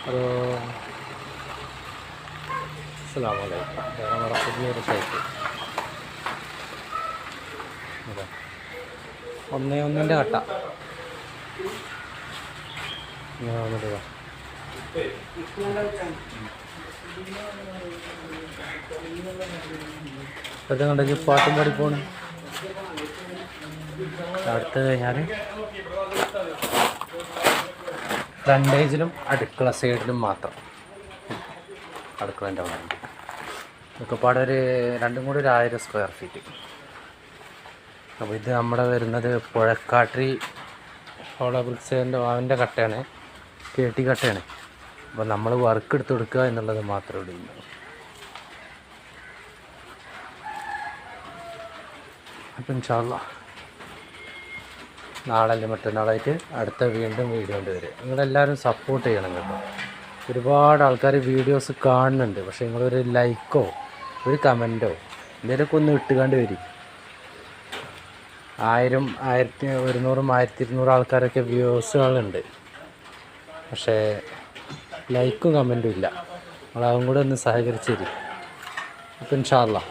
Hello, അസ്സലാമു അലൈക്കും. നമ്മുടെ പുതിയൊരു സൈറ്റ് 1:1 കട്ട ഇങ്ങനെ വന്നിട്ട് ഇപ്പോഴത്തെ കണ്ടെങ്കിൽ പാട്ടും പാടി പോണ്. അടുത്ത് കഴിഞ്ഞാൽ ഫ്രണ്ടേജിലും അടുക്കള സൈഡിലും മാത്രം. അടുക്കളേൻ്റെ അവിടെ ഇതൊക്കെ പാടെ രണ്ടും കൂടി 1000 സ്ക്വയർ ഫീറ്റ്. അപ്പോൾ ഇത് നമ്മുടെ വരുന്നത് പുഴക്കാട്ടി ഹോളോ ബ്രിക്സിൻ്റെ അവൻ്റെ കട്ടയാണ്, KT കട്ടയാണ്. അപ്പോൾ നമ്മൾ വർക്ക് എടുത്ത് കൊടുക്കുക എന്നുള്ളത് മാത്രമേ ഉള്ളൂ. അപ്പം ഇൻഷാ അല്ലാഹ് നാളെ മറ്റന്നാളായിട്ട് അടുത്ത വീണ്ടും വീഡിയോ കൊണ്ട് വരും. നിങ്ങളെല്ലാവരും സപ്പോർട്ട് ചെയ്യണം കേട്ടോ. ഒരുപാട് ആൾക്കാർ വീഡിയോസ് കാണുന്നുണ്ട്, പക്ഷേ നിങ്ങളൊരു ലൈക്കോ ഒരു കമൻറ്റോ എന്തെങ്കിലുമൊക്കെ ഒന്ന് ഇട്ടുകൊണ്ട് വരും. 1000, 1100, 1200 ആൾക്കാരൊക്കെ വ്യൂസുകളുണ്ട്, പക്ഷേ ലൈക്കും കമൻറ്റും ഇല്ല. നിങ്ങളതും കൂടെ ഒന്ന് സഹകരിച്ച് തരും. അപ്പം ഇൻഷാ അല്ലാഹ്